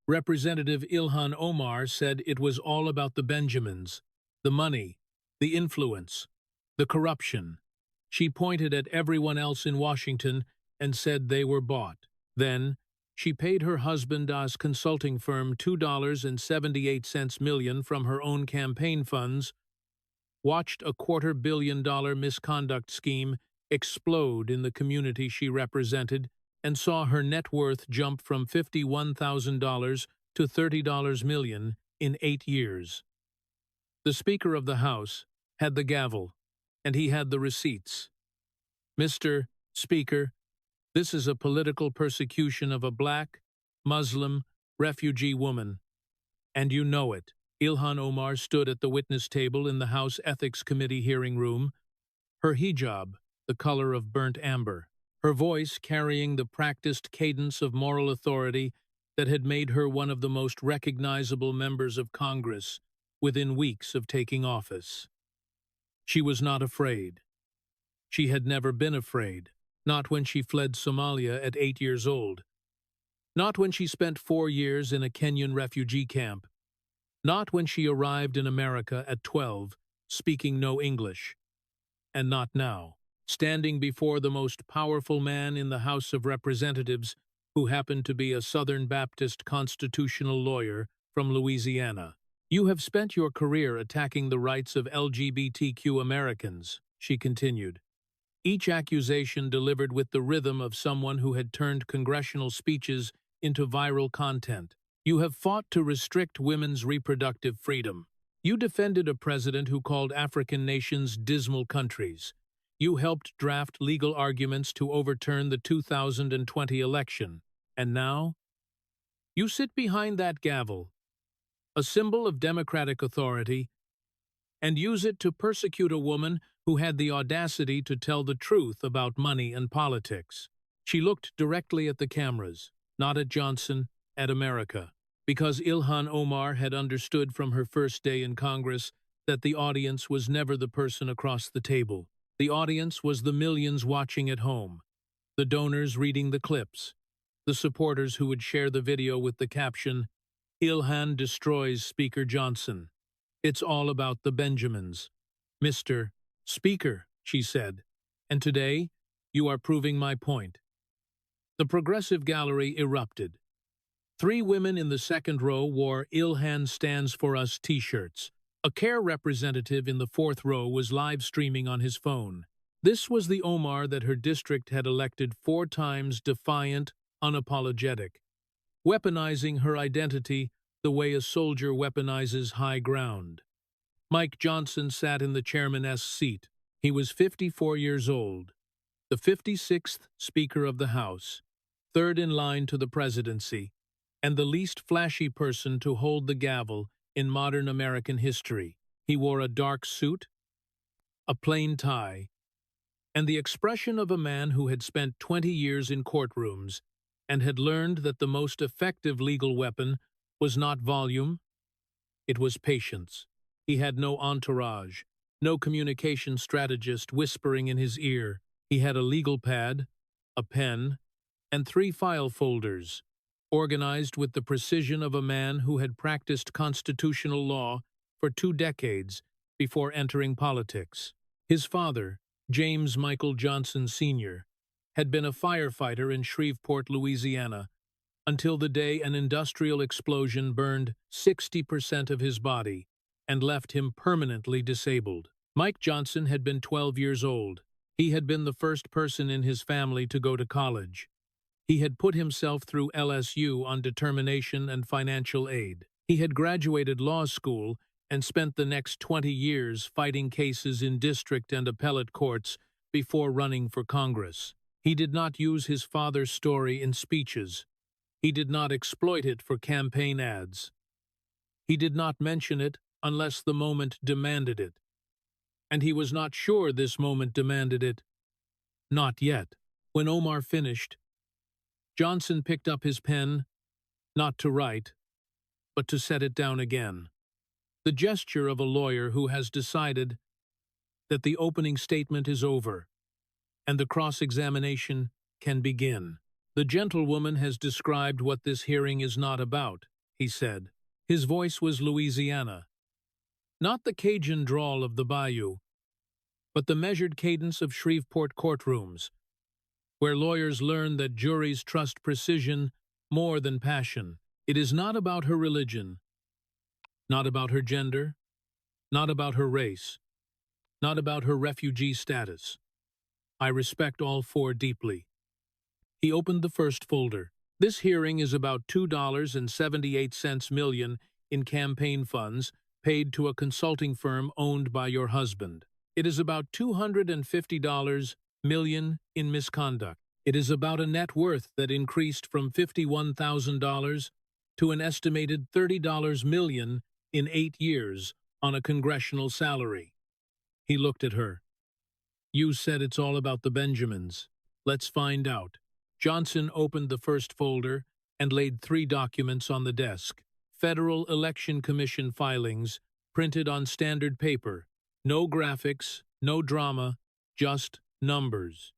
Representative Ilhan Omar said it was all about the Benjamins, the money, the influence, the corruption. She pointed at everyone else in Washington and said they were bought. Then, she paid her husband's consulting firm $2.78 million from her own campaign funds, watched a $250 million misconduct scheme explode in the community she represented, and saw her net worth jump from $51,000 to $30 million in 8 years. The Speaker of the House had the gavel, and he had the receipts. Mr. Speaker, this is a political persecution of a black, Muslim, refugee woman, and you know it. Ilhan Omar stood at the witness table in the House Ethics Committee hearing room, her hijab the color of burnt amber, her voice carrying the practiced cadence of moral authority that had made her one of the most recognizable members of Congress within weeks of taking office. She was not afraid. She had never been afraid, not when she fled Somalia at 8 years old, not when she spent 4 years in a Kenyan refugee camp, not when she arrived in America at 12, speaking no English, and not now, standing before the most powerful man in the House of Representatives, who happened to be a Southern Baptist constitutional lawyer from Louisiana. You have spent your career attacking the rights of LGBTQ Americans, she continued, each accusation delivered with the rhythm of someone who had turned congressional speeches into viral content. You have fought to restrict women's reproductive freedom. You defended a president who called African nations dismal countries. You helped draft legal arguments to overturn the 2020 election. And now? You sit behind that gavel, a symbol of democratic authority, and use it to persecute a woman who had the audacity to tell the truth about money and politics. She looked directly at the cameras, not at Johnson, at America, because Ilhan Omar had understood from her first day in Congress that the audience was never the person across the table. The audience was the millions watching at home, the donors reading the clips, the supporters who would share the video with the caption, "Ilhan destroys Speaker Johnson. It's all about the Benjamins." "Mr. Speaker," she said, "and today you are proving my point." The progressive gallery erupted. 3 women in the second row wore "Ilhan Stands for Us" t-shirts. A CARE representative in the 4th row was live streaming on his phone. This was the Omar that her district had elected 4 times, defiant, unapologetic, weaponizing her identity the way a soldier weaponizes high ground. Mike Johnson sat in the chairman's seat. He was 54 years old, the 56th Speaker of the House, 3rd in line to the presidency, and the least flashy person to hold the gavel in modern American history. He wore a dark suit, a plain tie, and the expression of a man who had spent 20 years in courtrooms and had learned that the most effective legal weapon was not volume, it was patience. He had no entourage, no communication strategist whispering in his ear. He had a legal pad, a pen, and 3 file folders, organized with the precision of a man who had practiced constitutional law for 2 decades before entering politics. His father, James Michael Johnson Sr., had been a firefighter in Shreveport, Louisiana, until the day an industrial explosion burned 60% of his body and left him permanently disabled. Mike Johnson had been 12 years old. He had been the first person in his family to go to college. He had put himself through LSU on determination and financial aid. He had graduated law school and spent the next 20 years fighting cases in district and appellate courts before running for Congress. He did not use his father's story in speeches. He did not exploit it for campaign ads. He did not mention it unless the moment demanded it. And he was not sure this moment demanded it. Not yet. When Omar finished, Johnson picked up his pen, not to write, but to set it down again. The gesture of a lawyer who has decided that the opening statement is over and the cross-examination can begin. The gentlewoman has described what this hearing is not about. he said. His voice was Louisiana. Not the Cajun drawl of the bayou, but the measured cadence of Shreveport courtrooms, where lawyers learn that juries trust precision more than passion. It is not about her religion, not about her gender, not about her race, not about her refugee status. I respect all four deeply. He opened the first folder. This hearing is about $2.78 million in campaign funds paid to a consulting firm owned by your husband. It is about $250 million in misconduct. It is about a net worth that increased from $51,000 to an estimated $30 million in 8 years on a congressional salary. He looked at her. You said it's all about the Benjamins. Let's find out. Johnson opened the first folder and laid 3 documents on the desk. Federal Election Commission filings, printed on standard paper. No graphics, no drama, just numbers.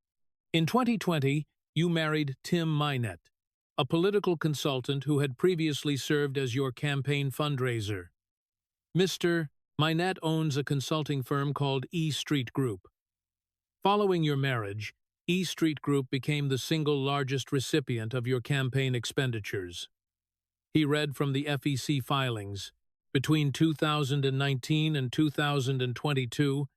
In 2020, you married Tim Minette, a political consultant who had previously served as your campaign fundraiser. Mr. Minette owns a consulting firm called E Street Group. Following your marriage, E Street Group became the single largest recipient of your campaign expenditures. He read from the FEC filings. Between 2019 and 2022,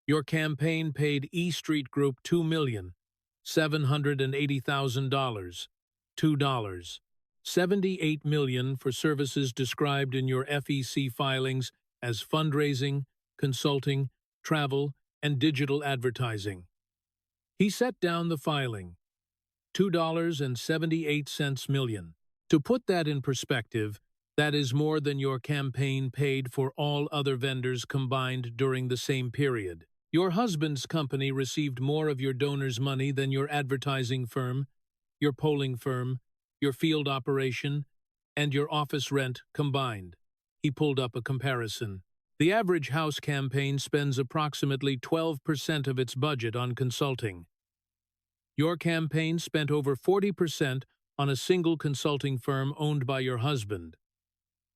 your campaign paid E Street Group $2,780,000, $78 million for services described in your FEC filings as fundraising, consulting, travel, and digital advertising. He set down the filing, $2.78 million. To put that in perspective, that is more than your campaign paid for all other vendors combined during the same period. Your husband's company received more of your donors' money than your advertising firm, your polling firm, your field operation, and your office rent combined. He pulled up a comparison. The average House campaign spends approximately 12% of its budget on consulting. Your campaign spent over 40% on a single consulting firm owned by your husband.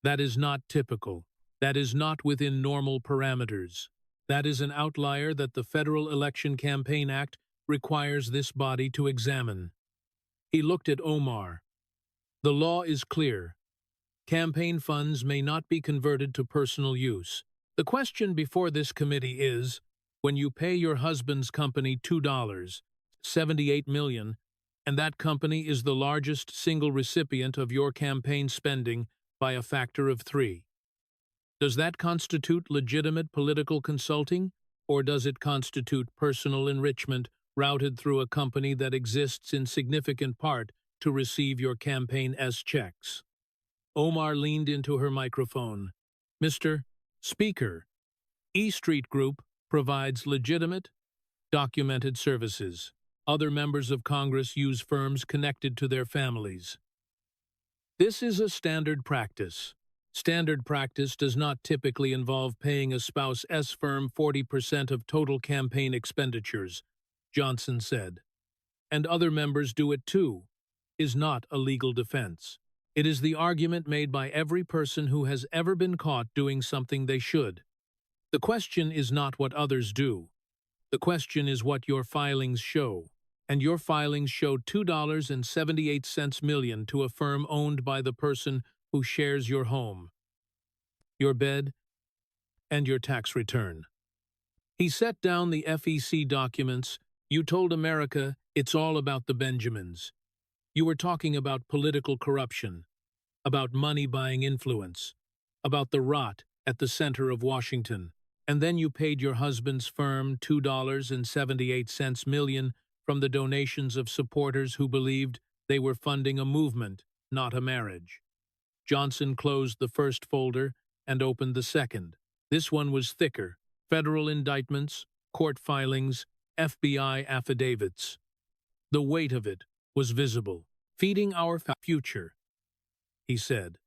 That is not typical. That is not within normal parameters. That is an outlier that the Federal Election Campaign Act requires this body to examine. He looked at Omar. The law is clear. Campaign funds may not be converted to personal use. The question before this committee is, when you pay your husband's company $2.78 million, and that company is the largest single recipient of your campaign spending by a factor of 3. Does that constitute legitimate political consulting, or does it constitute personal enrichment routed through a company that exists in significant part to receive your campaign's checks? Omar leaned into her microphone. Mr. Speaker, E Street Group provides legitimate, documented services. Other members of Congress use firms connected to their families. This is a standard practice. Standard practice does not typically involve paying a spouse's firm 40% of total campaign expenditures, Johnson said. And other members do it too, is not a legal defense. It is the argument made by every person who has ever been caught doing something they should. The question is not what others do. The question is what your filings show. And your filings showed $2.78 million to a firm owned by the person who shares your home, your bed, and your tax return. He set down the FEC documents. You told America it's all about the Benjamins. You were talking about political corruption, about money buying influence, about the rot at the center of Washington. And then you paid your husband's firm $2.78 million from the donations of supporters who believed they were funding a movement, not a marriage. Johnson closed the first folder and opened the second. This one was thicker. Federal indictments, court filings, FBI affidavits. The weight of it was visible. Feeding Our Future, he said.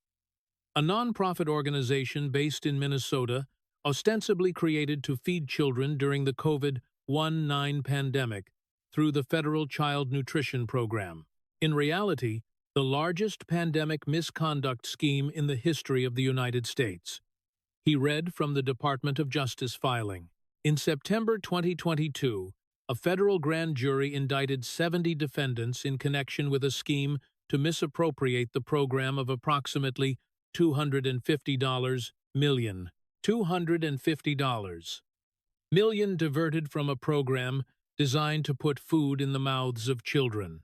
A nonprofit organization based in Minnesota, ostensibly created to feed children during the COVID-19 pandemic through the Federal Child Nutrition Program. In reality, the largest pandemic misconduct scheme in the history of the United States. He read from the Department of Justice filing. In September 2022, a federal grand jury indicted 70 defendants in connection with a scheme to misappropriate the program of approximately $250 million. $250 million diverted from a program designed to put food in the mouths of children.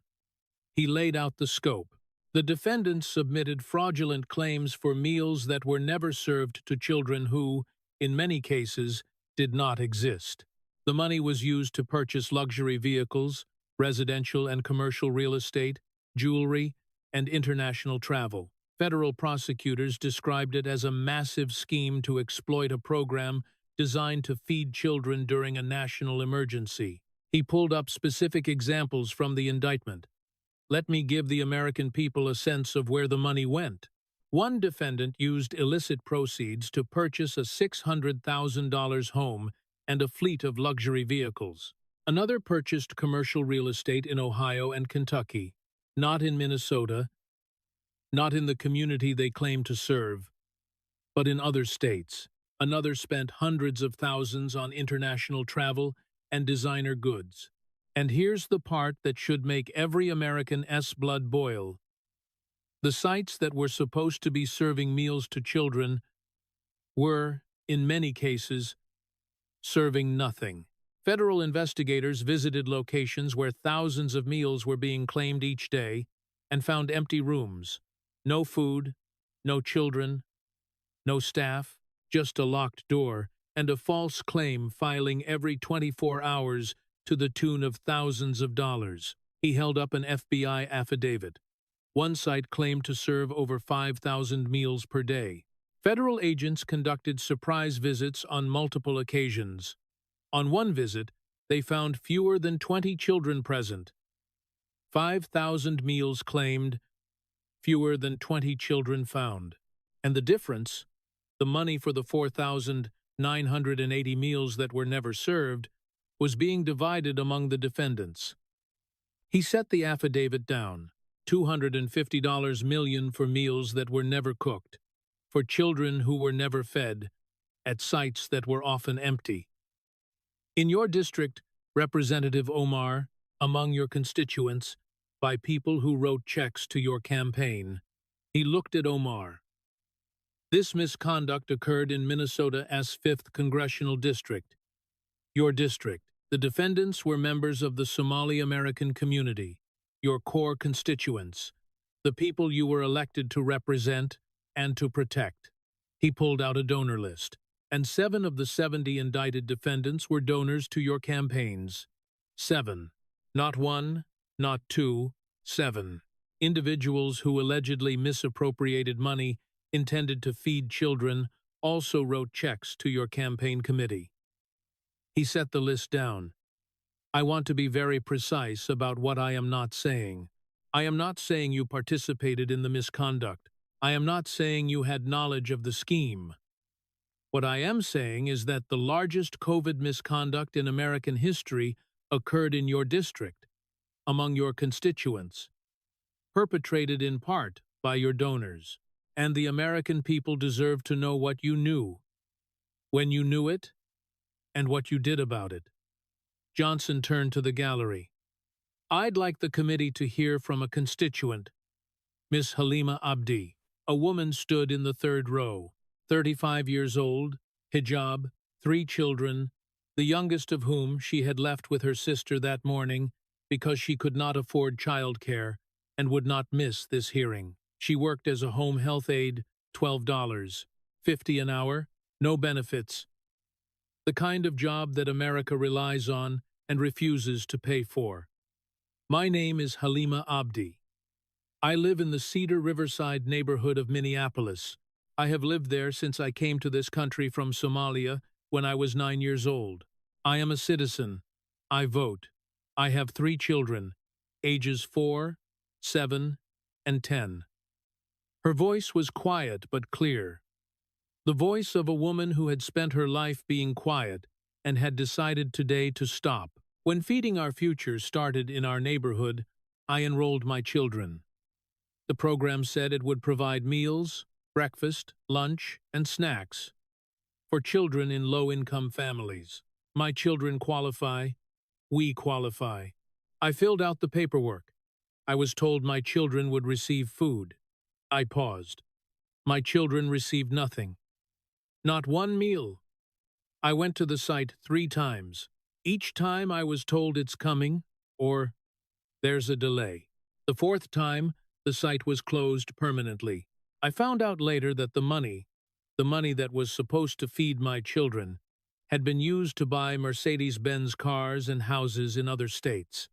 He laid out the scope. The defendants submitted fraudulent claims for meals that were never served to children who, in many cases, did not exist. The money was used to purchase luxury vehicles, residential and commercial real estate, jewelry, and international travel. Federal prosecutors described it as a massive scheme to exploit a program designed to feed children during a national emergency. He pulled up specific examples from the indictment. Let me give the American people a sense of where the money went. One defendant used illicit proceeds to purchase a $600,000 home and a fleet of luxury vehicles. Another purchased commercial real estate in Ohio and Kentucky, not in Minnesota, not in the community they claim to serve, but in other states. Another spent hundreds of thousands on international travel and designer goods. And here's the part that should make every American's blood boil. The sites that were supposed to be serving meals to children were, in many cases, serving nothing. Federal investigators visited locations where thousands of meals were being claimed each day and found empty rooms. No food, no children, no staff, just a locked door and a false claim filing every 24 hours to the tune of thousands of dollars. He held up an FBI affidavit. One site claimed to serve over 5,000 meals per day. Federal agents conducted surprise visits on multiple occasions. On one visit, they found fewer than 20 children present. 5,000 meals claimed, fewer than 20 children found. And the difference, the money for the 4,980 meals that were never served, was being divided among the defendants. He set the affidavit down, $250 million for meals that were never cooked, for children who were never fed, at sites that were often empty. In your district, Representative Omar, among your constituents, by people who wrote checks to your campaign. He looked at Omar. This misconduct occurred in Minnesota's 5th Congressional District. Your district. The defendants were members of the Somali American community, your core constituents, the people you were elected to represent and to protect. He pulled out a donor list, and 7 of the 70 indicted defendants were donors to your campaigns. 7. Not 1, not 2, 7. Individuals who allegedly misappropriated money intended to feed children also wrote checks to your campaign committee. He set the list down. I want to be very precise about what I am not saying. I am not saying you participated in the misconduct. I am not saying you had knowledge of the scheme. What I am saying is that the largest COVID misconduct in American history occurred in your district, among your constituents, perpetrated in part by your donors. And the American people deserve to know what you knew, when you knew it, and what you did about it. Johnson turned to the gallery. I'd like the committee to hear from a constituent. Miss Halima Abdi. A woman stood in the third row, 35 years old, hijab, 3 children, the youngest of whom she had left with her sister that morning because she could not afford childcare and would not miss this hearing. She worked as a home health aide, $12.50 an hour, no benefits. The kind of job that America relies on and refuses to pay for. My name is Halima Abdi. I live in the Cedar Riverside neighborhood of Minneapolis. I have lived there since I came to this country from Somalia when I was 9 years old. I am a citizen. I vote. I have 3 children, ages 4, 7, and 10. Her voice was quiet but clear. The voice of a woman who had spent her life being quiet and had decided today to stop. When Feeding Our Future started in our neighborhood, I enrolled my children. The program said it would provide meals, breakfast, lunch, and snacks for children in low-income families. My children qualify. We qualify. I filled out the paperwork. I was told my children would receive food. I paused. My children received nothing. Not one meal. I went to the site 3 times. Each time I was told it's coming, or there's a delay. The 4th time, the site was closed permanently. I found out later that the money that was supposed to feed my children, had been used to buy Mercedes-Benz cars and houses in other states.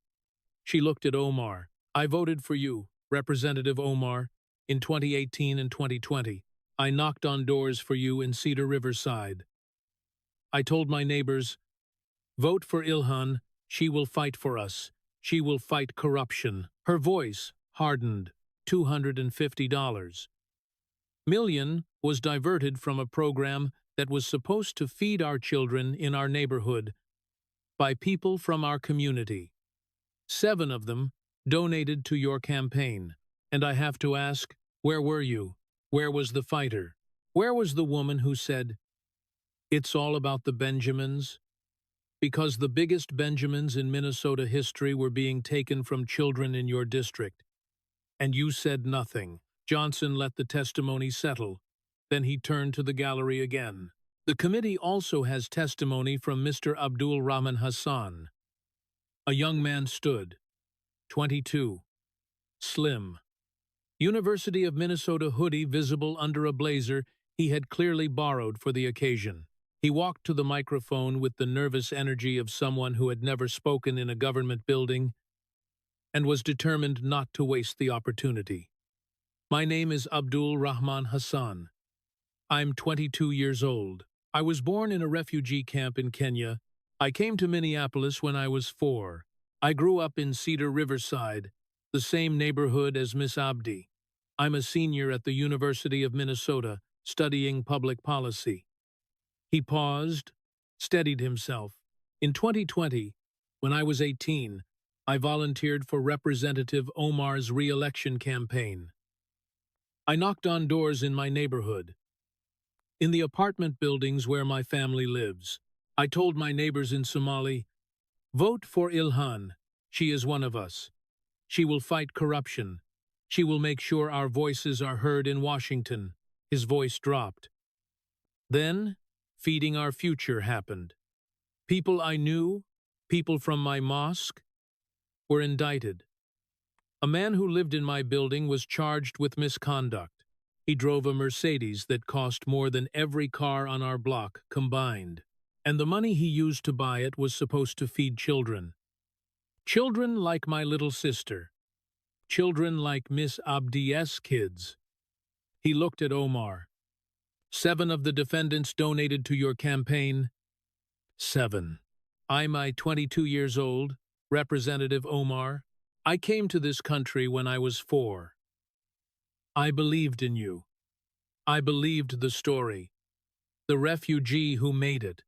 She looked at Omar. I voted for you, Representative Omar, in 2018 and 2020. I knocked on doors for you in Cedar Riverside. I told my neighbors, vote for Ilhan, she will fight for us. She will fight corruption. Her voice hardened. $250 million was diverted from a program that was supposed to feed our children in our neighborhood by people from our community. 7 of them donated to your campaign. And I have to ask, where were you? Where was the fighter? Where was the woman who said, it's all about the Benjamins? Because the biggest Benjamins in Minnesota history were being taken from children in your district. And you said nothing. Johnson let the testimony settle. Then he turned to the gallery again. The committee also has testimony from Mr. Abdul Rahman Hassan. A young man stood, 22, slim. University of Minnesota hoodie visible under a blazer he had clearly borrowed for the occasion. He walked to the microphone with the nervous energy of someone who had never spoken in a government building and was determined not to waste the opportunity. My name is Abdul Rahman Hassan. I'm 22 years old. I was born in a refugee camp in Kenya. I came to Minneapolis when I was 4. I grew up in Cedar Riverside, the same neighborhood as Miss Abdi. I'm a senior at the University of Minnesota, studying public policy. He paused, steadied himself. In 2020, when I was 18, I volunteered for Representative Omar's re-election campaign. I knocked on doors in my neighborhood, in the apartment buildings where my family lives. I told my neighbors in Somali, vote for Ilhan. She is one of us. She will fight corruption. She will make sure our voices are heard in Washington. His voice dropped. Then, feeding our future happened. People I knew, people from my mosque, were indicted. A man who lived in my building was charged with misconduct. He drove a Mercedes that cost more than every car on our block combined. And the money he used to buy it was supposed to feed children. Children like my little sister. Children like Miss Abdi's kids. He looked at Omar. 7 of the defendants donated to your campaign. 7. I'm 22 years old, Representative Omar. I came to this country when I was 4. I believed in you. I believed the story. The refugee who made it,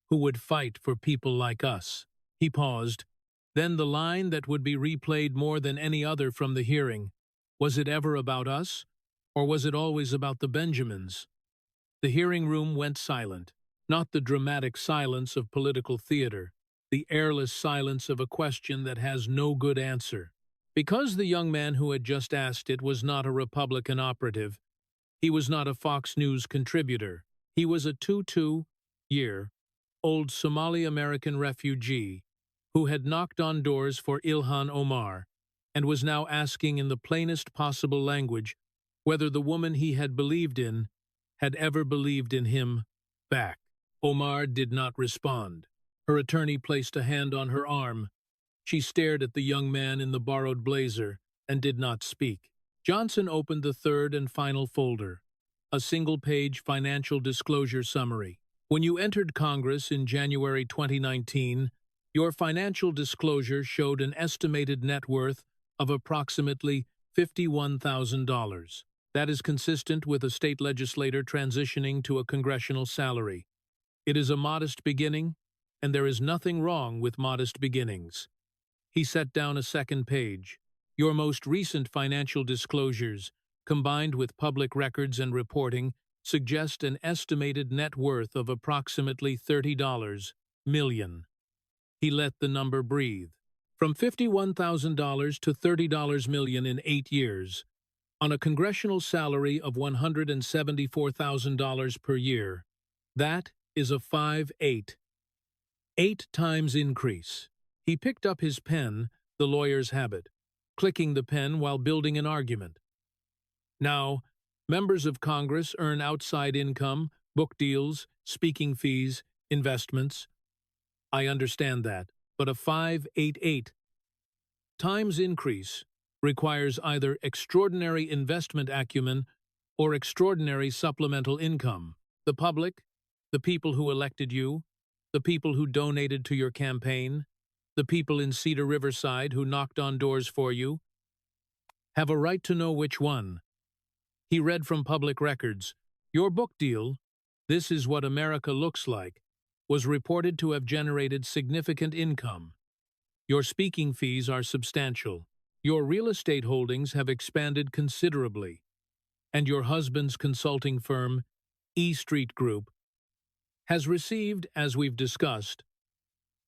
who would fight for people like us. He paused. Then the line that would be replayed more than any other from the hearing. Was it ever about us, or was it always about the Benjamins? The hearing room went silent, not the dramatic silence of political theater, the airless silence of a question that has no good answer. Because the young man who had just asked it was not a Republican operative, he was not a Fox News contributor, he was a 22-year-old Somali-American refugee who had knocked on doors for Ilhan Omar and was now asking in the plainest possible language whether the woman he had believed in had ever believed in him back. Omar did not respond. Her attorney placed a hand on her arm. She stared at the young man in the borrowed blazer and did not speak. Johnson opened the 3rd and final folder, a single-page financial disclosure summary. When you entered Congress in January 2019, your financial disclosure showed an estimated net worth of approximately $51,000. That is consistent with a state legislator transitioning to a congressional salary. It is a modest beginning, and there is nothing wrong with modest beginnings. He set down a second page. Your most recent financial disclosures, combined with public records and reporting, suggest an estimated net worth of approximately $30 million. He let the number breathe. From $51,000 to $30 million in 8 years, on a congressional salary of $174,000 per year. That is a 8 times increase. He picked up his pen, the lawyer's habit, clicking the pen while building an argument. Now, members of Congress earn outside income, book deals, speaking fees, investments. I understand that, but a 588 times increase requires either extraordinary investment acumen or extraordinary supplemental income. The public, the people who elected you, the people who donated to your campaign, the people in Cedar Riverside who knocked on doors for you, have a right to know which one. He read from public records. Your book deal, This Is What America Looks Like, was reported to have generated significant income. Your speaking fees are substantial. Your real estate holdings have expanded considerably. And your husband's consulting firm, E Street Group, has received, as we've discussed,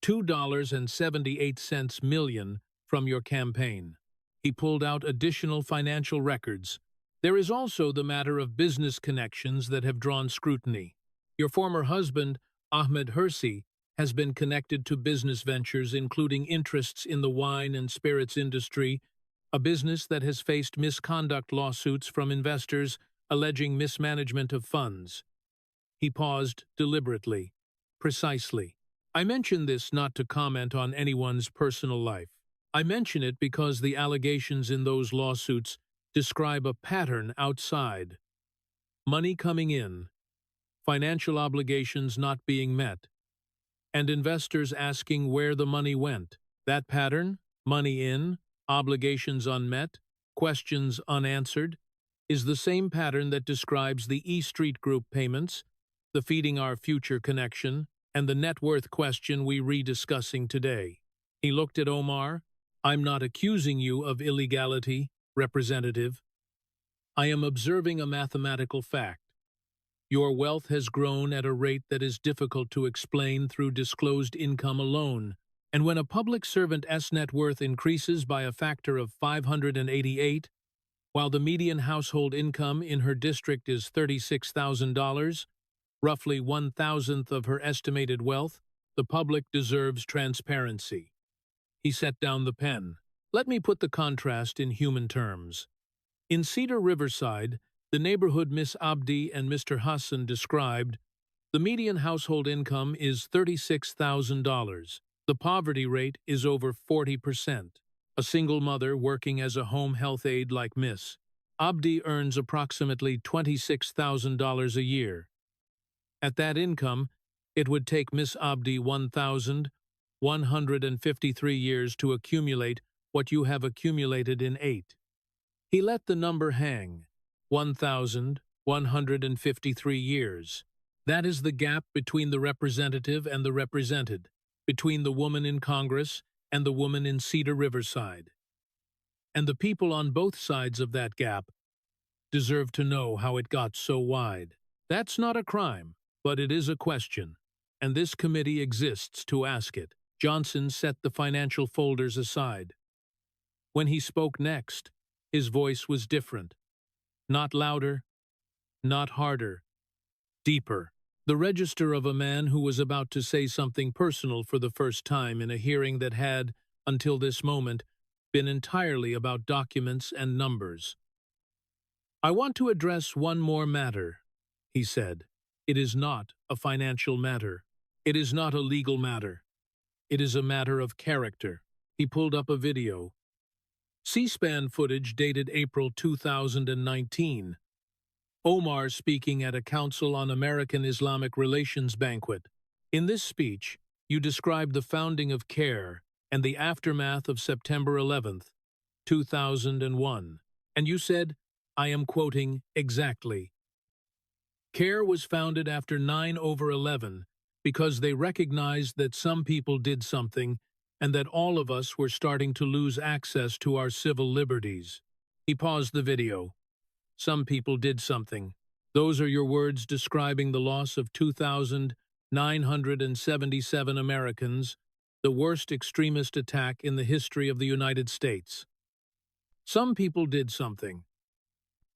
$2.78 million from your campaign. He pulled out additional financial records. There is also the matter of business connections that have drawn scrutiny. Your former husband, Ahmed Hirsi, has been connected to business ventures including interests in the wine and spirits industry, a business that has faced misconduct lawsuits from investors alleging mismanagement of funds. He paused deliberately, precisely. I mention this not to comment on anyone's personal life. I mention it because the allegations in those lawsuits describe a pattern outside. Money coming in, financial obligations not being met, and investors asking where the money went. That pattern, money in, obligations unmet, questions unanswered, is the same pattern that describes the E Street Group payments, the Feeding Our Future connection, and the net worth question we rediscussing today. He looked at Omar. I'm not accusing you of illegality, Representative. I am observing a mathematical fact. Your wealth has grown at a rate that is difficult to explain through disclosed income alone, and when a public servant's net worth increases by a factor of 588, while the median household income in her district is $36,000, roughly 1,000th of her estimated wealth, the public deserves transparency. He set down the pen. Let me put the contrast in human terms. In Cedar Riverside, the neighborhood Miss Abdi and Mr. Hassan described, the median household income is $36,000. The poverty rate is over 40%. A single mother working as a home health aide like Miss Abdi earns approximately $26,000 a year. At that income, it would take Miss Abdi 1,153 years to accumulate what you have accumulated in 8. He let the number hang. 1,153 years. That is the gap between the representative and the represented, between the woman in Congress and the woman in Cedar Riverside. And the people on both sides of that gap deserve to know how it got so wide. That's not a crime, but it is a question, and this committee exists to ask it. Johnson set the financial folders aside. When he spoke next, his voice was different. Not louder, not harder, deeper. The register of a man who was about to say something personal for the first time in a hearing that had, until this moment, been entirely about documents and numbers. I want to address one more matter, he said. It is not a financial matter. It is not a legal matter. It is a matter of character. He pulled up a video. C-SPAN footage dated April 2019. Omar speaking at a Council on American Islamic Relations banquet. In this speech, you described the founding of CARE and the aftermath of September 11th, 2001. And you said, I am quoting exactly, CARE was founded after 9/11 because they recognized that some people did something and that all of us were starting to lose access to our civil liberties. He paused the video. Some people did something. Those are your words describing the loss of 2,977 Americans, the worst extremist attack in the history of the United States. Some people did something.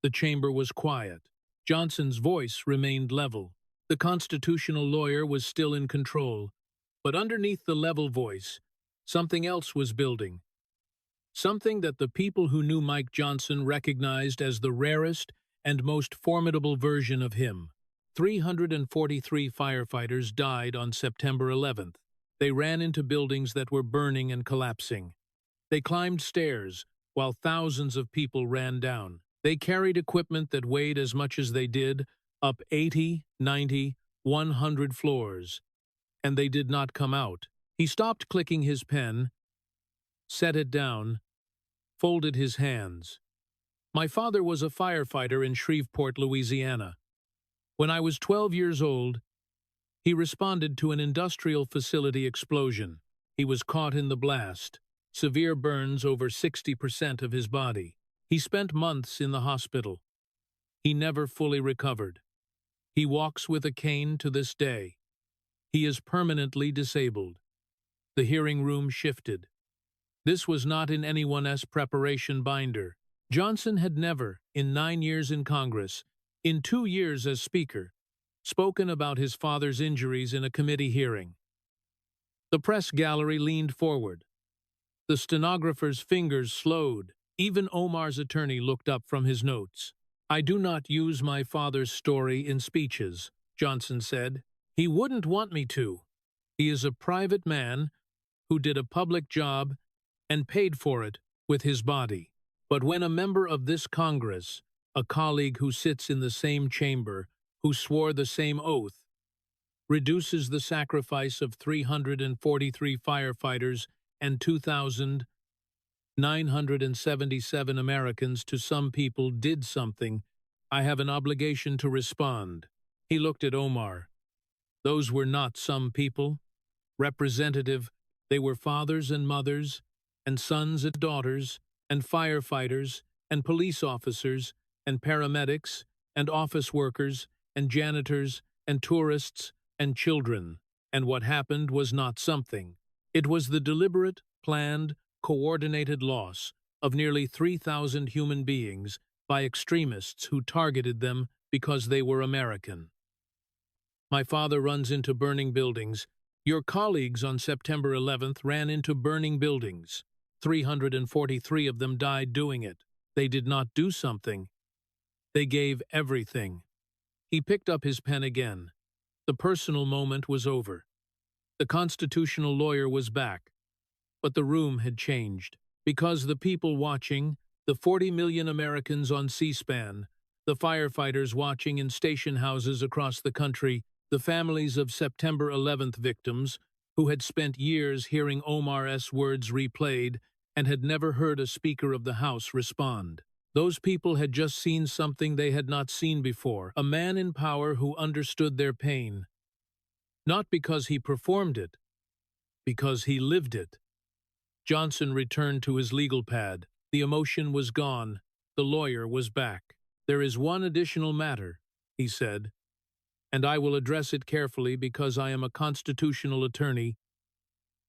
The chamber was quiet. Johnson's voice remained level. The constitutional lawyer was still in control, but underneath the level voice, something else was building. Something that the people who knew Mike Johnson recognized as the rarest and most formidable version of him. 343 firefighters died on September 11th. They ran into buildings that were burning and collapsing. They climbed stairs, while thousands of people ran down. They carried equipment that weighed as much as they did, up 80, 90, 100 floors. And they did not come out. He stopped clicking his pen, set it down, folded his hands. My father was a firefighter in Shreveport, Louisiana. When I was 12 years old, he responded to an industrial facility explosion. He was caught in the blast, severe burns over 60% of his body. He spent months in the hospital. He never fully recovered. He walks with a cane to this day. He is permanently disabled. The hearing room shifted. This was not in anyone's preparation binder. Johnson had never, in 9 years in Congress, in 2 years as Speaker, spoken about his father's injuries in a committee hearing. The press gallery leaned forward. The stenographer's fingers slowed. Even Omar's attorney looked up from his notes. "I do not use my father's story in speeches," Johnson said. "He wouldn't want me to. He is a private man who did a public job and paid for it with his body. But when a member of this Congress, a colleague who sits in the same chamber, who swore the same oath, reduces the sacrifice of 343 firefighters and 2,977 Americans to some people did something, I have an obligation to respond." He looked at Omar. Those were not some people. Representative, they were fathers and mothers, and sons and daughters, and firefighters, and police officers, and paramedics, and office workers, and janitors, and tourists, and children. And what happened was not something. It was the deliberate, planned, coordinated loss of nearly 3,000 human beings by extremists who targeted them because they were American. My father runs into burning buildings. Your colleagues on September 11th ran into burning buildings. 343 of them died doing it. They did not do something. They gave everything. He picked up his pen again. The personal moment was over. The constitutional lawyer was back. But the room had changed. Because the people watching, the 40 million Americans on C-SPAN, the firefighters watching in station houses across the country, the families of September 11th victims, who had spent years hearing Omar's words replayed and had never heard a Speaker of the House respond. Those people had just seen something they had not seen before, a man in power who understood their pain. Not because he performed it, because he lived it. Johnson returned to his legal pad. The emotion was gone. The lawyer was back. "There is one additional matter," he said, "and I will address it carefully because I am a constitutional attorney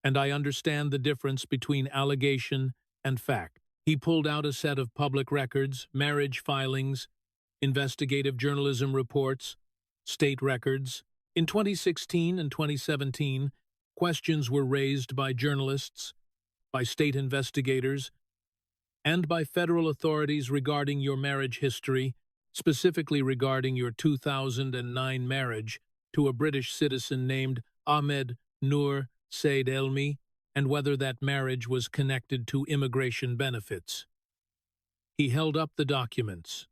and I understand the difference between allegation and fact." He pulled out a set of public records, marriage filings, investigative journalism reports, state records. In 2016 and 2017, questions were raised by journalists, by state investigators, and by federal authorities regarding your marriage history, specifically regarding your 2009 marriage to a British citizen named Ahmed Noor Said Elmi, and whether that marriage was connected to immigration benefits. He held up the documents.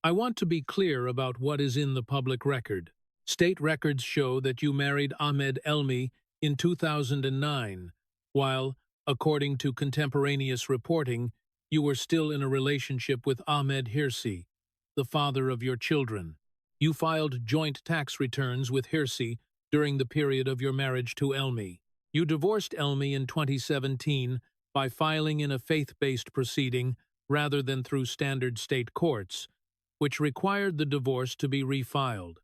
"I want to be clear about what is in the public record. State records show that you married Ahmed Elmi in 2009, while, according to contemporaneous reporting, you were still in a relationship with Ahmed Hirsi, the father of your children. You filed joint tax returns with Hirsi during the period of your marriage to Elmi. You divorced Elmi in 2017 by filing in a faith-based proceeding rather than through standard state courts, which required the divorce to be refiled.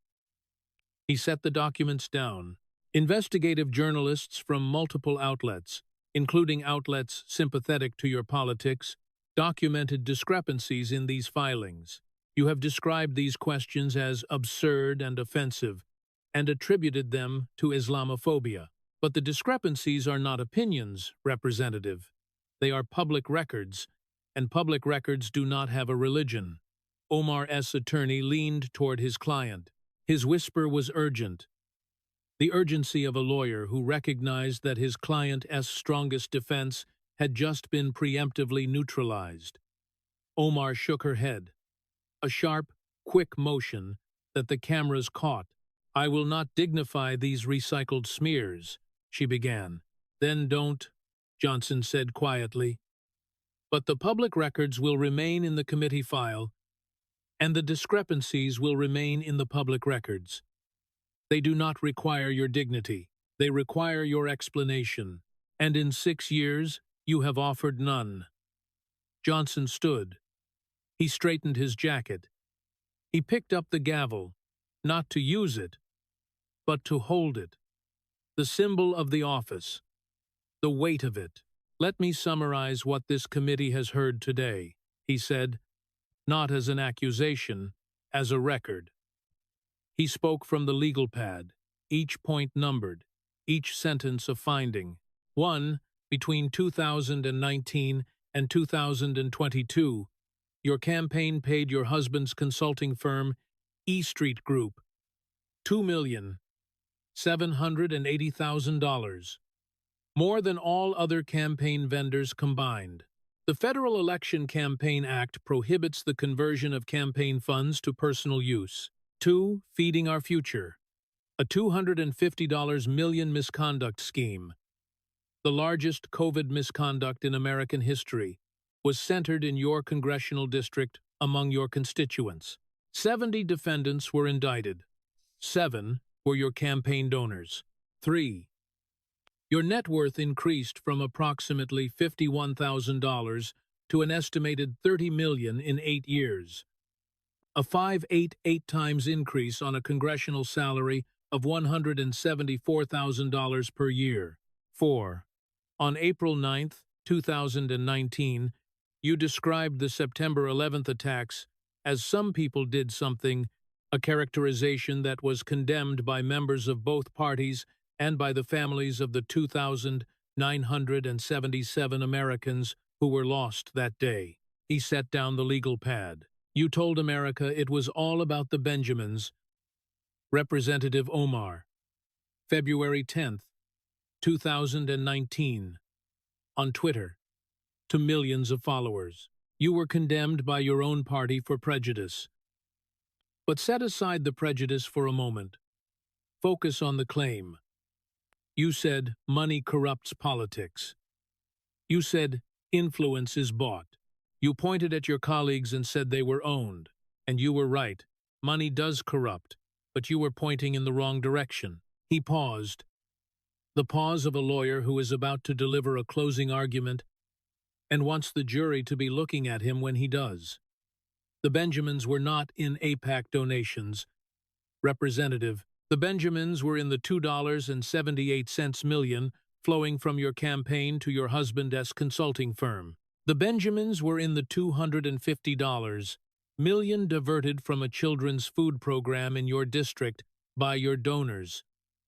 He set the documents down. Investigative journalists from multiple outlets, including outlets sympathetic to your politics, documented discrepancies in these filings. You have described these questions as absurd and offensive, and attributed them to Islamophobia. But the discrepancies are not opinions, Representative. They are public records, and public records do not have a religion. Omar's attorney leaned toward his client. His whisper was urgent, the urgency of a lawyer who recognized that his client's strongest defense had just been preemptively neutralized. Omar shook her head, a sharp, quick motion that the cameras caught. "I will not dignify these recycled smears," she began. "Then don't," Johnson said quietly. "But the public records will remain in the committee file, and the discrepancies will remain in the public records. They do not require your dignity. They require your explanation. And in 6 years, you have offered none." Johnson stood. He straightened his jacket. He picked up the gavel, not to use it, but to hold it. The symbol of the office. The weight of it. "Let me summarize what this committee has heard today," he said, not as an accusation, as a record. He spoke from the legal pad, each point numbered, each sentence a finding. 1. Between 2019 and 2022, your campaign paid your husband's consulting firm, E Street Group, $2,780,000, more than all other campaign vendors combined. The Federal Election Campaign Act prohibits the conversion of campaign funds to personal use. 2. Feeding Our Future, a $250 million misconduct scheme. The largest COVID misconduct in American history was centered in your congressional district among your constituents. 70 defendants were indicted. 7 were your campaign donors. 3. Your net worth increased from approximately $51,000 to an estimated $30 million in 8 years. A 5.88 times increase on a congressional salary of $174,000 per year. 4. On April 9, 2019, you described the September 11th attacks as "some people did something," a characterization that was condemned by members of both parties and by the families of the 2,977 Americans who were lost that day. He set down the legal pad. You told America it was all about the Benjamins. Representative Omar. February 10, 2019. On Twitter. To millions of followers. You were condemned by your own party for prejudice. But set aside the prejudice for a moment. Focus on the claim. You said money corrupts politics. You said influence is bought. You pointed at your colleagues and said they were owned. And you were right. Money does corrupt, but you were pointing in the wrong direction. He paused. The pause of a lawyer who is about to deliver a closing argument and wants the jury to be looking at him when he does. The Benjamins were not in AIPAC donations. Representative, the Benjamins were in the $2.78 million flowing from your campaign to your husband's consulting firm. The Benjamins were in the $250 million diverted from a children's food program in your district by your donors,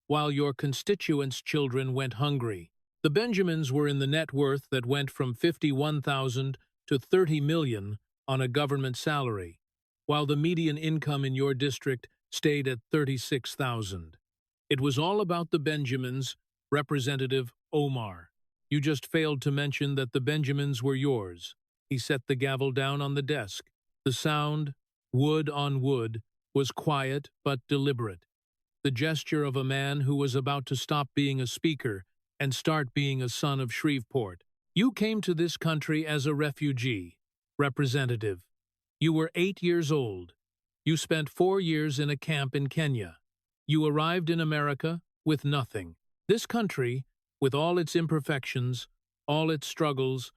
while your constituents' children went hungry. The Benjamins were in the net worth that went from $51,000 to $30 million on a government salary, while the median income in your district stayed at $36,000. It was all about the Benjamins, Representative Omar. You just failed to mention that the Benjamins were yours. He set the gavel down on the desk. The sound, wood on wood, was quiet but deliberate. The gesture of a man who was about to stop being a speaker and start being a son of Shreveport. You came to this country as a refugee, Representative. You were 8 years old. You spent 4 years in a camp in Kenya. You arrived in America with nothing. This country, with all its imperfections, all its struggles,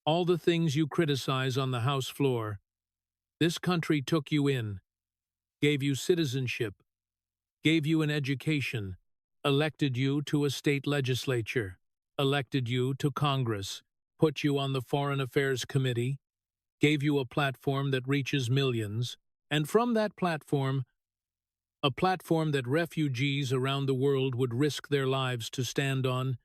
all the things you criticize on the House floor, this country took you in, gave you citizenship, gave you an education, elected you to a state legislature, elected you to Congress, put you on the Foreign Affairs Committee, gave you a platform that reaches millions, and from that platform, a platform that refugees around the world would risk their lives to stand on,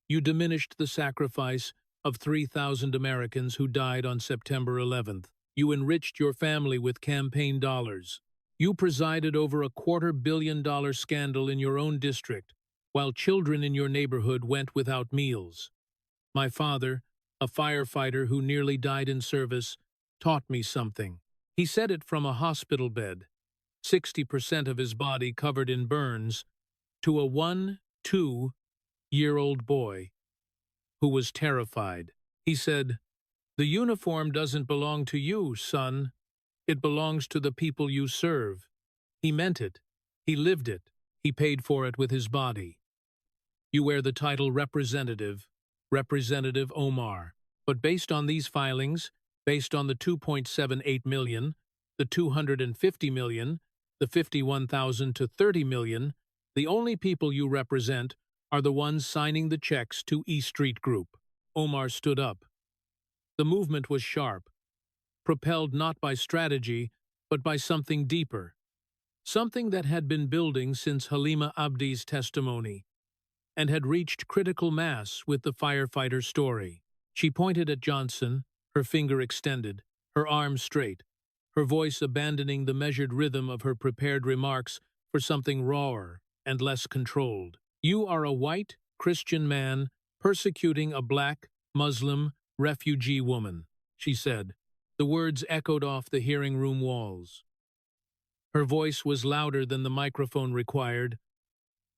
you diminished the sacrifice of 3,000 Americans who died on September 11th. You enriched your family with campaign dollars. You presided over a $250 million scandal in your own district, while children in your neighborhood went without meals. My father, a firefighter who nearly died in service, taught me something. He said it from a hospital bed, 60% of his body covered in burns, to a 2-year-old boy who was terrified. He said, "The uniform doesn't belong to you, son. It belongs to the people you serve." He meant it. He lived it. He paid for it with his body. You wear the title Representative, Representative Omar. But based on these filings, based on the 2.78 million, the 250 million, the 51,000 to 30 million, the only people you represent are the ones signing the checks to E Street Group. Omar stood up. The movement was sharp, propelled not by strategy, but by something deeper, something that had been building since Halima Abdi's testimony, and had reached critical mass with the firefighter story. She pointed at Johnson, her finger extended, her arm straight, her voice abandoning the measured rhythm of her prepared remarks for something rawer and less controlled. "You are a white, Christian man persecuting a black, Muslim, refugee woman," she said. The words echoed off the hearing room walls. Her voice was louder than the microphone required,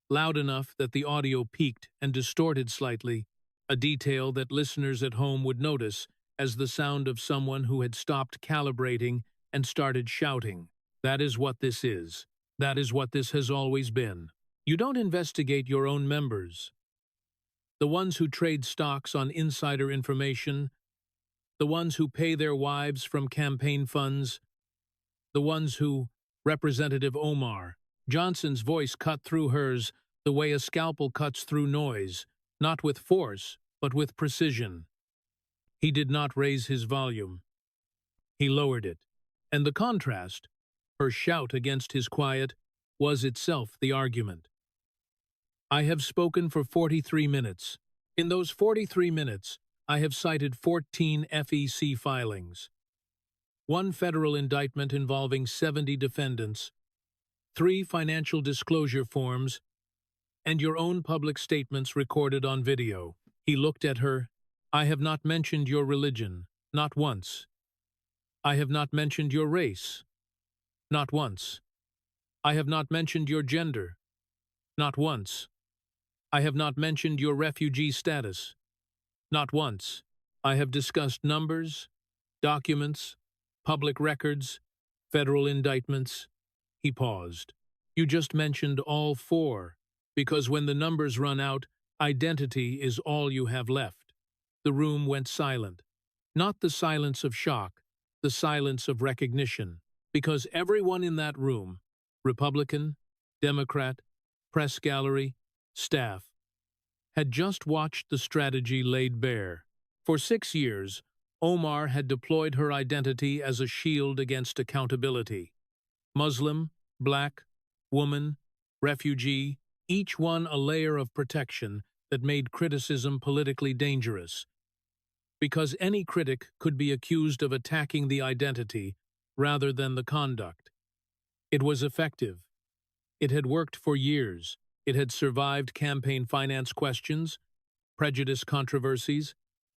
loud enough that the audio peaked and distorted slightly, a detail that listeners at home would notice as the sound of someone who had stopped calibrating and started shouting. "That is what this is. That is what this has always been. You don't investigate your own members. The ones who trade stocks on insider information, the ones who pay their wives from campaign funds, the ones who, Representative Omar," Johnson's voice cut through hers the way a scalpel cuts through noise, not with force, but with precision. He did not raise his volume. He lowered it, and the contrast, her shout against his quiet, was itself the argument. "I have spoken for 43 minutes. In those 43 minutes, I have cited 14 FEC filings, 1 federal indictment involving 70 defendants, 3 financial disclosure forms, and your own public statements recorded on video." He looked at her. "I have not mentioned your religion, not once. I have not mentioned your race, not once. I have not mentioned your gender, not once. I have not mentioned your refugee status, not once. I have discussed numbers, documents, public records, federal indictments." He paused. "You just mentioned all 4, because when the numbers run out, identity is all you have left." The room went silent. Not the silence of shock, the silence of recognition, because everyone in that room, Republican, Democrat, press gallery, staff, had just watched the strategy laid bare. For 6 years, Omar had deployed her identity as a shield against accountability. Muslim, black, woman, refugee, each one a layer of protection that made criticism politically dangerous, because any critic could be accused of attacking the identity rather than the conduct. It was effective. It had worked for years. It had survived campaign finance questions, prejudice controversies,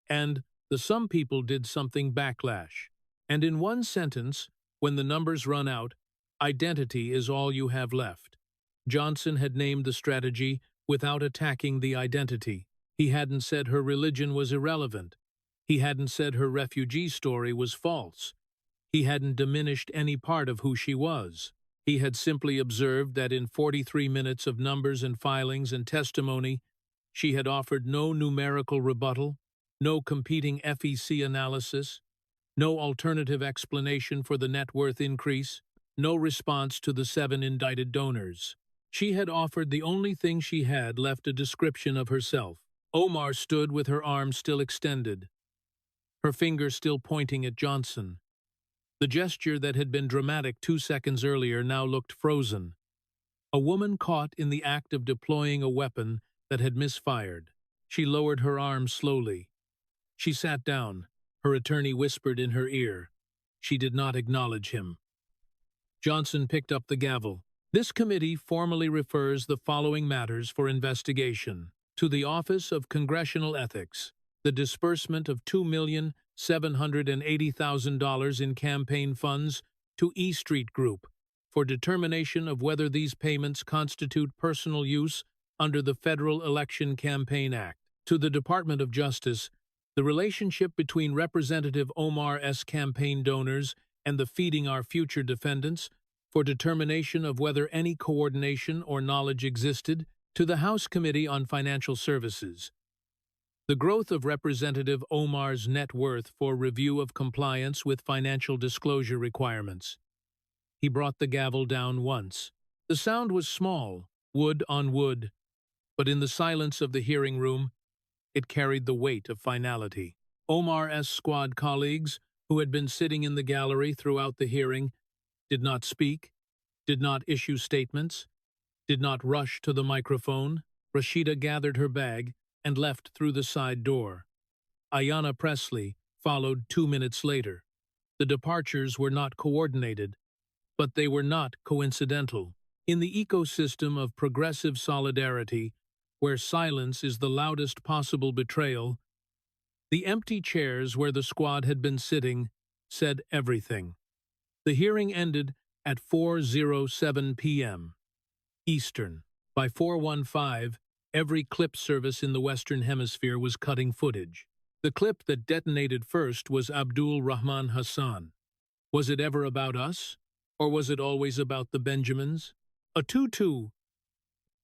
and the "some people did something" backlash. And in one sentence, when the numbers run out, identity is all you have left. Johnson had named the strategy without attacking the identity. He hadn't said her religion was irrelevant. He hadn't said her refugee story was false. He hadn't diminished any part of who she was. He had simply observed that in 43 minutes of numbers and filings and testimony, She had offered no numerical rebuttal, no competing FEC analysis, no alternative explanation for the net worth increase, no response to the 7 indicted donors. She had offered the only thing she had left, a description of herself. Omar stood with her arm still extended, her finger still pointing at Johnson. The gesture that had been dramatic 2 seconds earlier now looked frozen. A woman caught in the act of deploying a weapon that had misfired. She lowered her arm slowly. She sat down. Her attorney whispered in her ear. She did not acknowledge him. Johnson picked up the gavel. This committee formally refers the following matters for investigation: to the Office of Congressional Ethics, the disbursement of $2,780,000 in campaign funds to E Street Group for determination of whether these payments constitute personal use under the Federal Election Campaign Act, to the Department of Justice, the relationship between Representative Omar's campaign donors and the Feeding Our Future defendants for determination of whether any coordination or knowledge existed, to the House Committee on Financial Services, the growth of Representative Omar's net worth for review of compliance with financial disclosure requirements. He brought the gavel down once. The sound was small, wood on wood, but in the silence of the hearing room, it carried the weight of finality. Omar's squad colleagues, who had been sitting in the gallery throughout the hearing, did not speak, did not issue statements, did not rush to the microphone. Rashida gathered her bag and left through the side door. Ayanna Presley followed 2 minutes later. The departures were not coordinated, but they were not coincidental. In the ecosystem of progressive solidarity, where silence is the loudest possible betrayal, the empty chairs where the squad had been sitting said everything. The hearing ended at 4:07 p.m. Eastern. By 4:15, every clip service in the Western Hemisphere was cutting footage. The clip that detonated first was Abdul Rahman Hassan. Was it ever about us? Or was it always about the Benjamins? A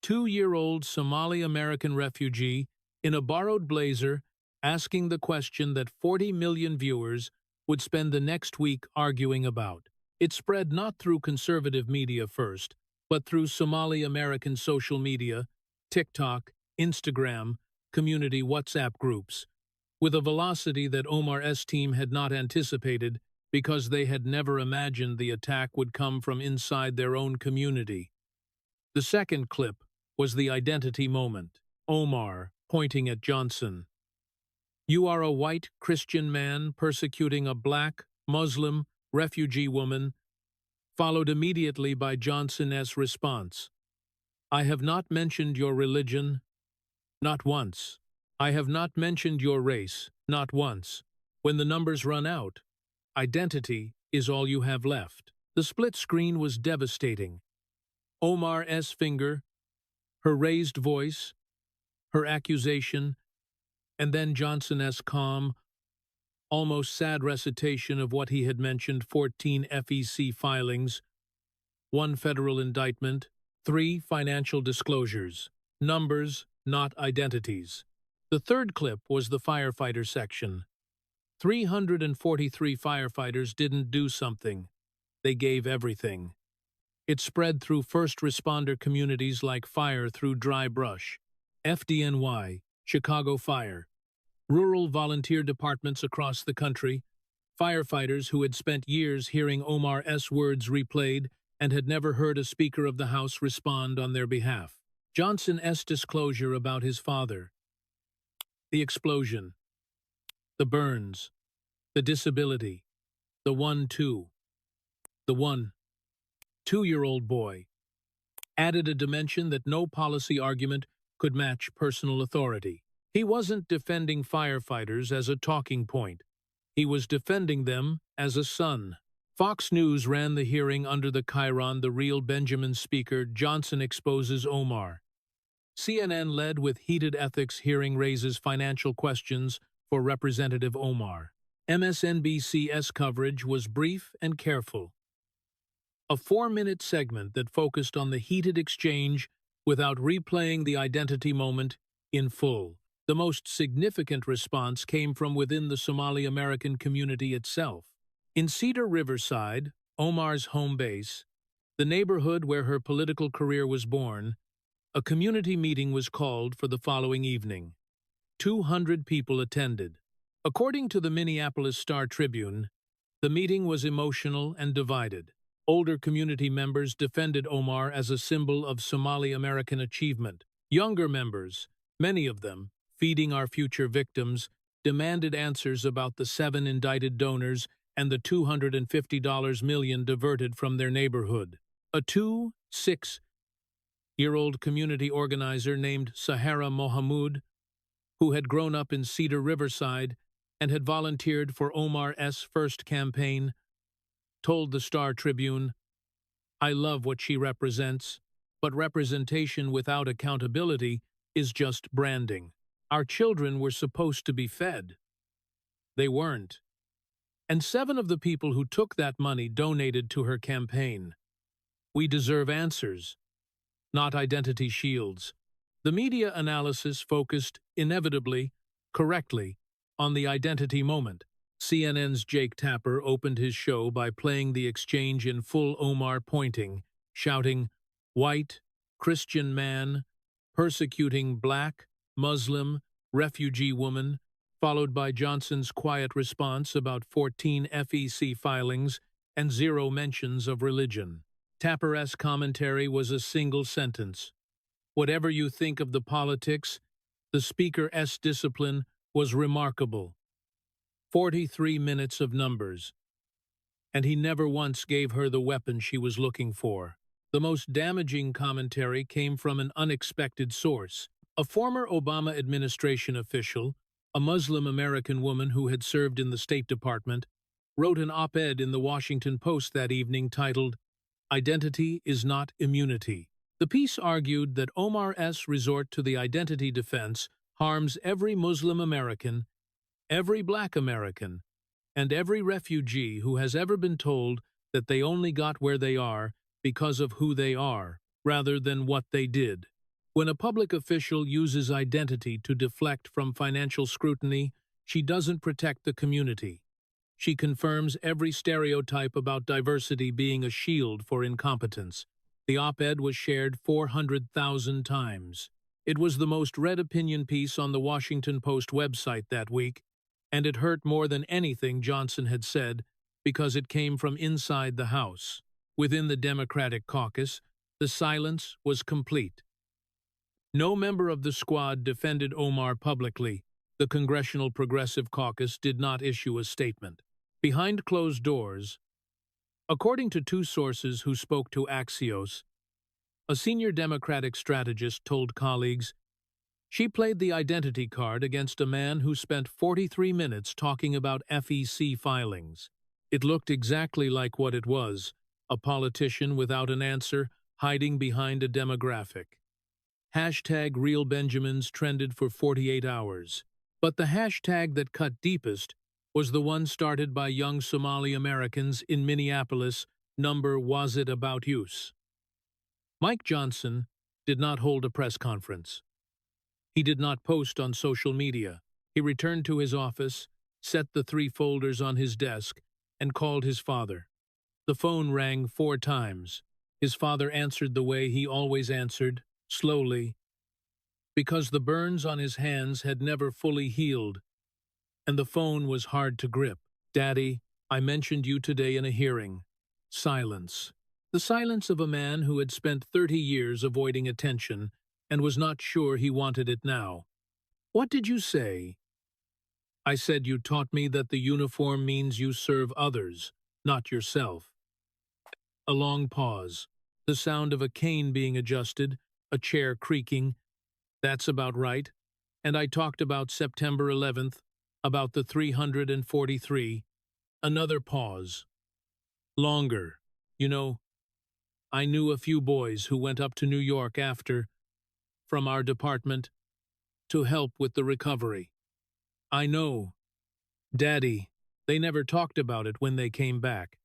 two-year-old Somali-American refugee in a borrowed blazer asking the question that 40 million viewers would spend the next week arguing about. It spread not through conservative media first, but through Somali-American social media, TikTok, Instagram, community WhatsApp groups, with a velocity that Omar's team had not anticipated because they had never imagined the attack would come from inside their own community. The second clip was the identity moment. Omar, pointing at Johnson. You are a white Christian man persecuting a black, Muslim, refugee woman, followed immediately by Johnson's response. I have not mentioned your religion, not once. I have not mentioned your race, not once. When the numbers run out, identity is all you have left. The split screen was devastating. Omar's finger, her raised voice, her accusation, and then Johnson's calm, almost sad recitation of what he had mentioned: 14 FEC filings, 1 federal indictment, 3 financial disclosures. Numbers, not identities. The third clip was the firefighter section. 343 firefighters didn't do something. They gave everything. It spread through first responder communities like Fire Through Dry Brush, FDNY, Chicago Fire, rural volunteer departments across the country, firefighters who had spent years hearing Omar's words replayed and had never heard a Speaker of the House respond on their behalf. Johnson's disclosure about his father, the explosion, the burns, the disability, the 2-year-old boy, added a dimension that no policy argument could match: personal authority. He wasn't defending firefighters as a talking point. He was defending them as a son. Fox News ran the hearing under the chyron "The Real Benjamin Speaker, Johnson Exposes Omar." CNN led with "Heated Ethics Hearing Raises Financial Questions for Representative Omar." MSNBC's coverage was brief and careful. A 4-minute segment that focused on the heated exchange without replaying the identity moment in full. The most significant response came from within the Somali American community itself. In Cedar Riverside, Omar's home base, the neighborhood where her political career was born, a community meeting was called for the following evening. 200 people attended. According to the Minneapolis Star-Tribune, the meeting was emotional and divided. Older community members defended Omar as a symbol of Somali American achievement. Younger members, many of them, feeding our future victims, demanded answers about the 7 indicted donors and the $250 million diverted from their neighborhood. A 6-year-old community organizer named Sahara Mohamud, who had grown up in Cedar Riverside and had volunteered for Omar's first campaign, told the Star-Tribune, "I love what she represents, but representation without accountability is just branding. Our children were supposed to be fed. They weren't. And 7 of the people who took that money donated to her campaign. We deserve answers, not identity shields." The media analysis focused, inevitably, correctly, on the identity moment. CNN's Jake Tapper opened his show by playing the exchange in full, Omar pointing, shouting, "White, Christian man, persecuting black, Muslim, refugee woman," followed by Johnson's quiet response about 14 FEC filings and 0 mentions of religion. Tapper's commentary was a single sentence. Whatever you think of the politics, the Speaker's discipline was remarkable. 43 minutes of numbers. And he never once gave her the weapon she was looking for. The most damaging commentary came from an unexpected source. A former Obama administration official, a Muslim American woman who had served in the State Department, wrote an op-ed in the Washington Post that evening titled, "Identity is not immunity." The piece argued that Omar's resort to the identity defense harms every Muslim American, every Black American, and every refugee who has ever been told that they only got where they are because of who they are, rather than what they did. When a public official uses identity to deflect from financial scrutiny, she doesn't protect the community. She confirms every stereotype about diversity being a shield for incompetence. The op-ed was shared 400,000 times. It was the most read opinion piece on the Washington Post website that week, and it hurt more than anything Johnson had said because it came from inside the House. Within the Democratic caucus, the silence was complete. No member of the squad defended Omar publicly. The Congressional Progressive Caucus did not issue a statement. Behind closed doors, according to 2 sources who spoke to Axios, a senior Democratic strategist told colleagues, "She played the identity card against a man who spent 43 minutes talking about FEC filings. It looked exactly like what it was, a politician without an answer, hiding behind a demographic." Hashtag Real Benjamins trended for 48 hours. But the hashtag that cut deepest was the one started by young Somali Americans in Minneapolis, number Was It About Use? Mike Johnson did not hold a press conference. He did not post on social media. He returned to his office, set the 3 folders on his desk, and called his father. The phone rang 4 times. His father answered the way he always answered, slowly, because the burns on his hands had never fully healed, and the phone was hard to grip. "Daddy, I mentioned you today in a hearing." Silence. The silence of a man who had spent 30 years avoiding attention and was not sure he wanted it now. "What did you say?" "I said you taught me that the uniform means you serve others, not yourself." A long pause. The sound of a cane being adjusted, a chair creaking. "That's about right. And I talked about September 11th, about the 343. Another pause. Longer. "You know, I knew a few boys who went up to New York after, from our department, to help with the recovery." "I know. Daddy, they never talked about it when they came back."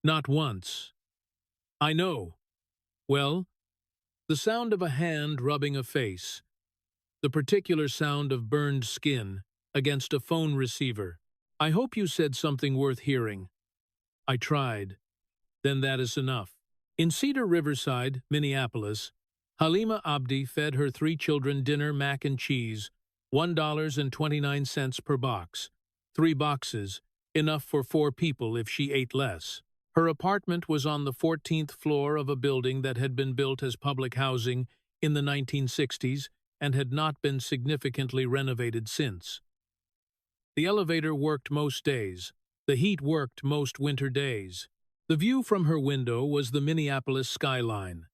"Not once." "I know. Well," the sound of a hand rubbing a face, the particular sound of burned skin against a phone receiver. I hope you said something worth hearing. I tried. Then that is enough. In Cedar Riverside, Minneapolis, Halima Abdi fed her 3 children dinner mac and cheese, $1.29 per box. 3 boxes, enough for 4 people if she ate less. Her apartment was on the 14th floor of a building that had been built as public housing in the 1960s and had not been significantly renovated since. The elevator worked most days. The heat worked most winter days. The view from her window was the Minneapolis skyline,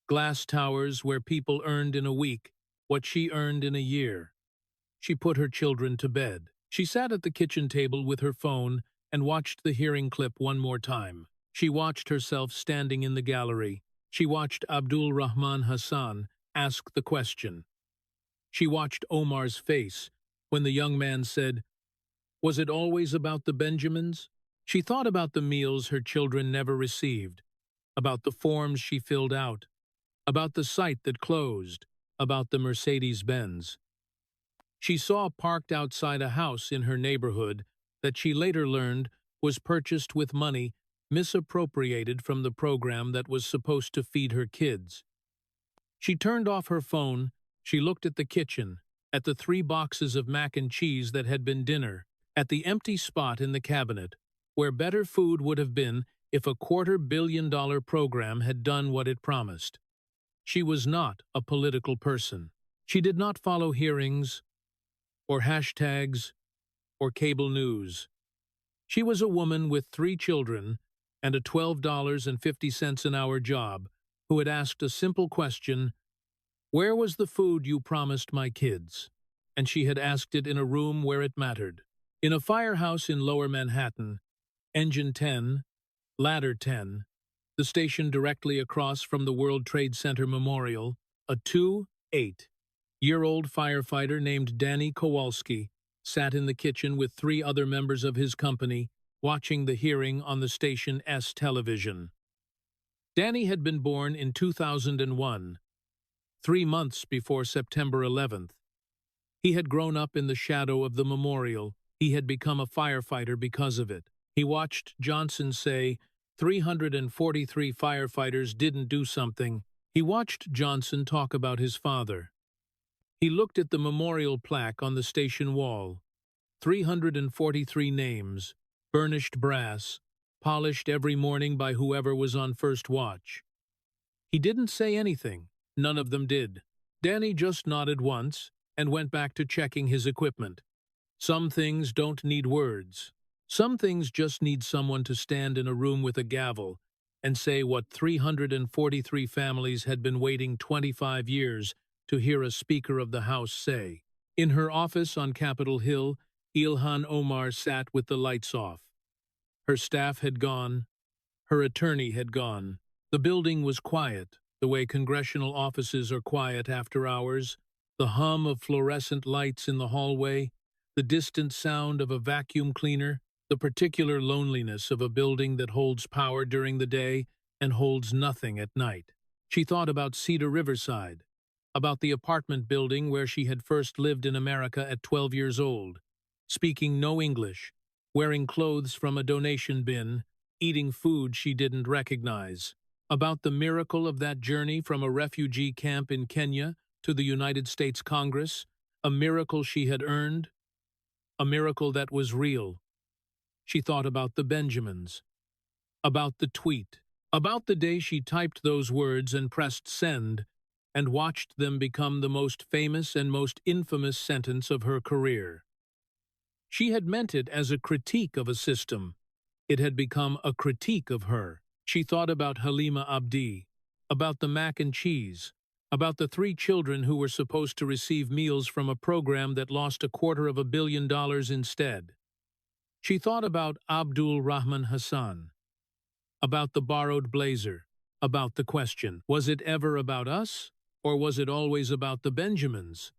glass towers where people earned in a week what she earned in a year. She put her children to bed. She sat at the kitchen table with her phone and watched the hearing clip one more time. She watched herself standing in the gallery. She watched Abdul Rahman Hassan ask the question. She watched Omar's face when the young man said, "Was it always about the Benjamins?" She thought about the meals her children never received, about the forms she filled out, about the site that closed, about the Mercedes-Benz. She saw parked outside a house in her neighborhood that she later learned was purchased with money misappropriated from the program that was supposed to feed her kids. She turned off her phone. She looked at the kitchen, at the 3 boxes of mac and cheese that had been dinner, at the empty spot in the cabinet, where better food would have been if a $250 million program had done what it promised. She was not a political person. She did not follow hearings, or hashtags, or cable news. She was a woman with 3 children and a $12.50 an hour job who had asked a simple question, "Where was the food you promised my kids?" And she had asked it in a room where it mattered. In a firehouse in Lower Manhattan, Engine 10, Ladder 10, the station directly across from the World Trade Center Memorial, a 28-year-old firefighter named Danny Kowalski sat in the kitchen with 3 other members of his company, watching the hearing on the station's television. Danny had been born in 2001, 3 months before September 11th. He had grown up in the shadow of the memorial. He had become a firefighter because of it. He watched Johnson say 343 firefighters didn't do something. He watched Johnson talk about his father. He looked at the memorial plaque on the station wall. 343 names, burnished brass, polished every morning by whoever was on first watch. He didn't say anything. None of them did. Danny just nodded once and went back to checking his equipment. Some things don't need words. Some things just need someone to stand in a room with a gavel and say what 343 families had been waiting 25 years to hear a Speaker of the House say. In her office on Capitol Hill, Ilhan Omar sat with the lights off. Her staff had gone. Her attorney had gone. The building was quiet, the way congressional offices are quiet after hours. The hum of fluorescent lights in the hallway, the distant sound of a vacuum cleaner, the particular loneliness of a building that holds power during the day and holds nothing at night. She thought about Cedar Riverside, about the apartment building where she had first lived in America at 12 years old, speaking no English, wearing clothes from a donation bin, eating food she didn't recognize, about the miracle of that journey from a refugee camp in Kenya to the United States Congress, a miracle she had earned, a miracle that was real. She thought about the Benjamins, about the tweet, about the day she typed those words and pressed send, and watched them become the most famous and most infamous sentence of her career. She had meant it as a critique of a system. It had become a critique of her. She thought about Halima Abdi, about the mac and cheese, about the 3 children who were supposed to receive meals from a program that lost $250 million instead. She thought about Abdul Rahman Hassan, about the borrowed blazer, about the question, was it ever about us, or was it always about the Benjamins?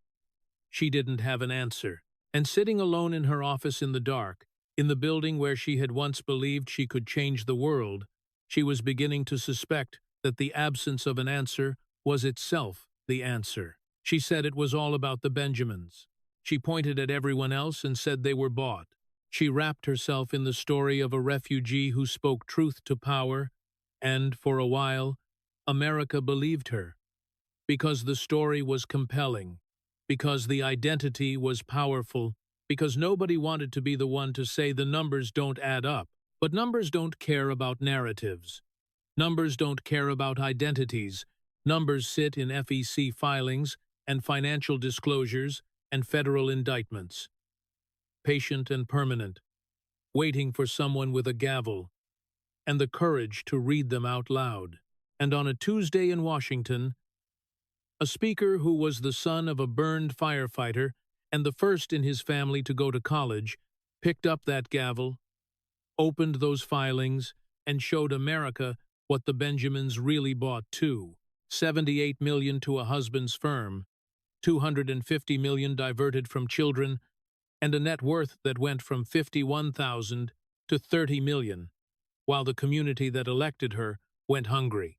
She didn't have an answer, and sitting alone in her office in the dark, in the building where she had once believed she could change the world, she was beginning to suspect that the absence of an answer was itself the answer. She said it was all about the Benjamins. She pointed at everyone else and said they were bought. She wrapped herself in the story of a refugee who spoke truth to power, and, for a while, America believed her. Because the story was compelling, because the identity was powerful, because nobody wanted to be the one to say the numbers don't add up. But numbers don't care about narratives. Numbers don't care about identities. Numbers sit in FEC filings and financial disclosures and federal indictments. Patient and permanent, waiting for someone with a gavel and the courage to read them out loud. And on a Tuesday in Washington, a speaker who was the son of a burned firefighter and the first in his family to go to college picked up that gavel, opened those filings, and showed America what the Benjamins really bought too. $78 million to a husband's firm, $250 million diverted from children, and a net worth that went from $51,000 to $30 million, while the community that elected her went hungry.